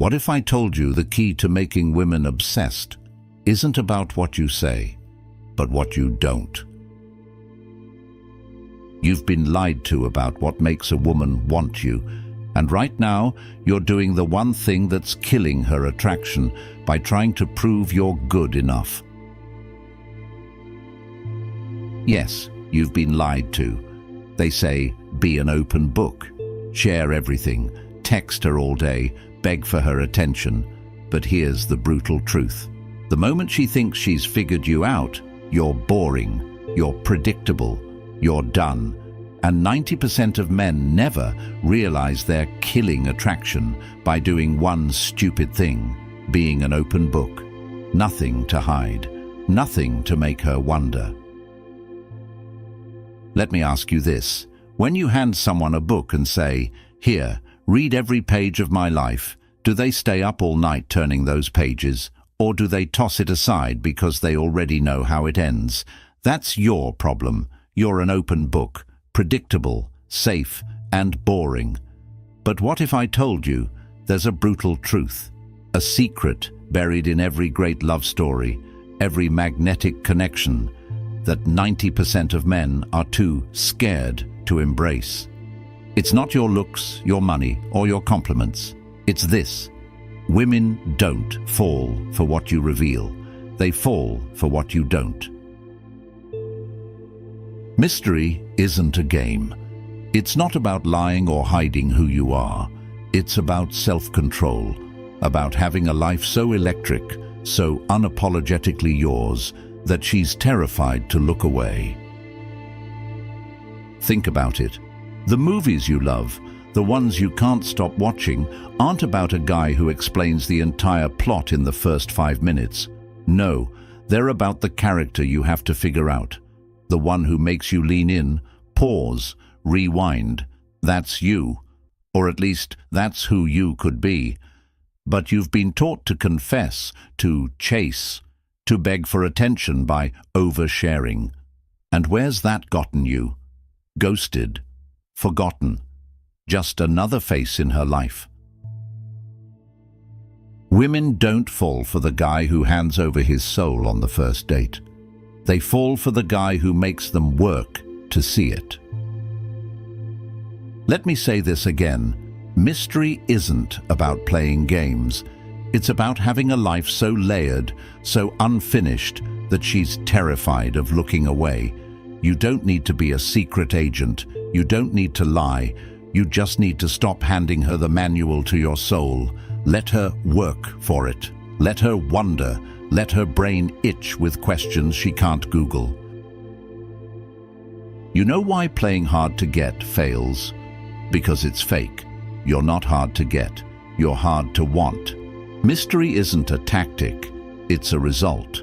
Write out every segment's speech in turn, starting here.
What if I told you the key to making women obsessed isn't about what you say, but what you don't? You've been lied to about what makes a woman want you, and right now you're doing the one thing that's killing her attraction by trying to prove you're good enough. Yes, you've been lied to. They say, be an open book, share everything, text her all day, beg for her attention. But here's the brutal truth. The moment she thinks she's figured you out, you're boring, you're predictable, you're done. And 90% of men never realize they're killing attraction by doing one stupid thing, being an open book. Nothing to hide, nothing to make her wonder. Let me ask you this. When you hand someone a book and say, "Here, read every page of my life," do they stay up all night turning those pages, or do they toss it aside because they already know how it ends? That's your problem. You're an open book, predictable, safe, and boring. But what if I told you there's a brutal truth, a secret buried in every great love story, every magnetic connection, that 90% of men are too scared to embrace? It's not your looks, your money, or your compliments. It's this. Women don't fall for what you reveal. They fall for what you don't. Mystery isn't a game. It's not about lying or hiding who you are. It's about self-control, about having a life so electric, so unapologetically yours, that she's terrified to look away. Think about it. The movies you love, the ones you can't stop watching, aren't about a guy who explains the entire plot in the first 5 minutes. No, they're about the character you have to figure out. The one who makes you lean in, pause, rewind. That's you. Or at least that's who you could be. But you've been taught to confess, to chase, to beg for attention by oversharing. And where's that gotten you? Ghosted, forgotten, just another face in her life. Women don't fall for the guy who hands over his soul on the first date. They fall for the guy who makes them work to see it. Let me say this again. Mystery isn't about playing games. It's about having a life so layered, so unfinished, that she's terrified of looking away. You don't need to be a secret agent. You don't need to lie. You just need to stop handing her the manual to your soul. Let her work for it. Let her wonder. Let her brain itch with questions she can't Google. You know why playing hard to get fails? Because it's fake. You're not hard to get. You're hard to want. Mystery isn't a tactic. It's a result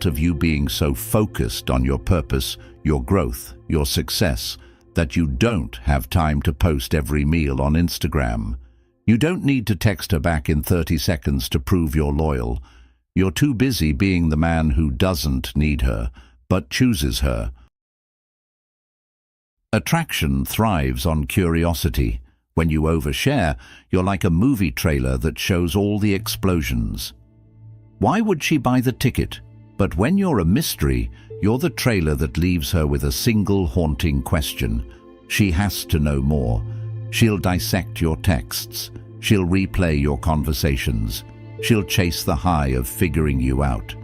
of you being so focused on your purpose, your growth, your success, that you don't have time to post every meal on Instagram. You don't need to text her back in 30 seconds to prove you're loyal. You're too busy being the man who doesn't need her, but chooses her. Attraction thrives on curiosity. When you overshare, you're like a movie trailer that shows all the explosions. Why would she buy the ticket? But when you're a mystery, you're the trailer that leaves her with a single haunting question. She has to know more. She'll dissect your texts. She'll replay your conversations. She'll chase the high of figuring you out.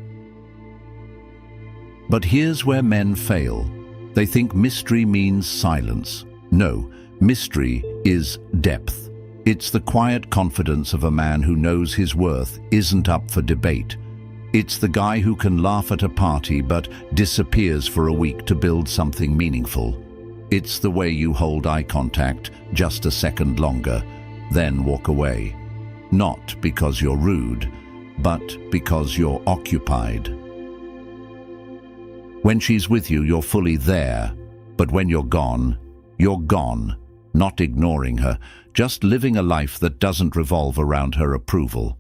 But here's where men fail. They think mystery means silence. No, mystery is depth. It's the quiet confidence of a man who knows his worth isn't up for debate. It's the guy who can laugh at a party but disappears for a week to build something meaningful. It's the way you hold eye contact just a second longer, then walk away. Not because you're rude, but because you're occupied. When she's with you, you're fully there, but when you're gone, not ignoring her, just living a life that doesn't revolve around her approval.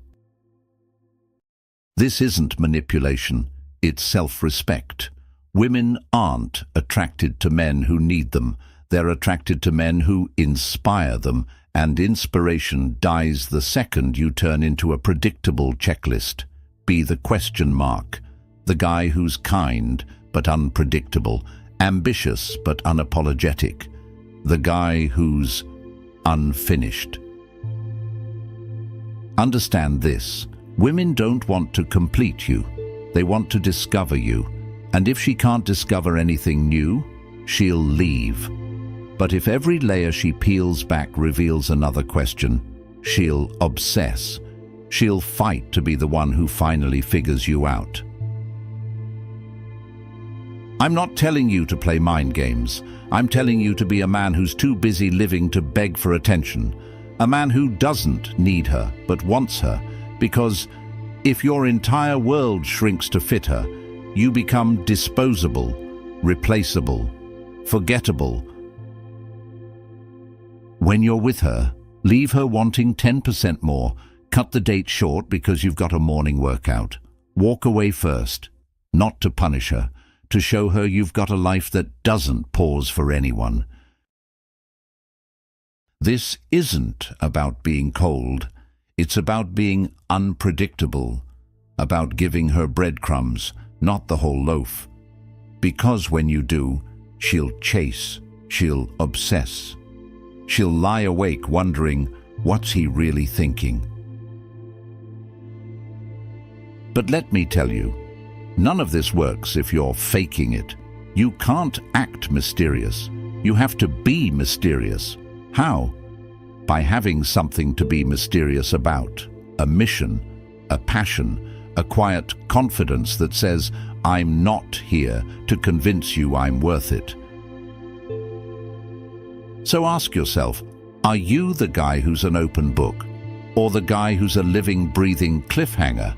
This isn't manipulation, it's self-respect. Women aren't attracted to men who need them. They're attracted to men who inspire them and inspiration dies the second you turn into a predictable checklist. Be the question mark, the guy who's kind but unpredictable, ambitious but unapologetic, the guy who's unfinished. Understand this: women don't want to complete you, they want to discover you, and if she can't discover anything new, she'll leave. But if every layer she peels back reveals another question, she'll obsess. She'll fight to be the one who finally figures you out. I'm not telling you to play mind games. I'm telling you to be a man who's too busy living to beg for attention. A man who doesn't need her, but wants her. Because if your entire world shrinks to fit her, you become disposable, replaceable, forgettable. When you're with her, leave her wanting 10% more. Cut the date short because you've got a morning workout. Walk away first, not to punish her, to show her you've got a life that doesn't pause for anyone. This isn't about being cold. It's about being unpredictable, about giving her breadcrumbs, not the whole loaf. Because when you do, she'll chase, she'll obsess. She'll lie awake wondering, what's he really thinking? But let me tell you, none of this works if you're faking it. You can't act mysterious. You have to be mysterious. How? By having something to be mysterious about. A mission, a passion, a quiet confidence that says, I'm not here to convince you I'm worth it. So ask yourself, are you the guy who's an open book, or the guy who's a living, breathing cliffhanger?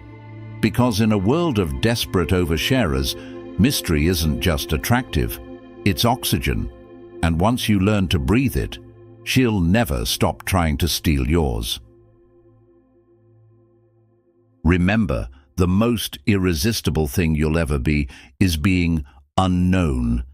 Because in a world of desperate oversharers, mystery isn't just attractive, it's oxygen. And once you learn to breathe it, she'll never stop trying to steal yours. Remember, the most irresistible thing you'll ever be is being unknown.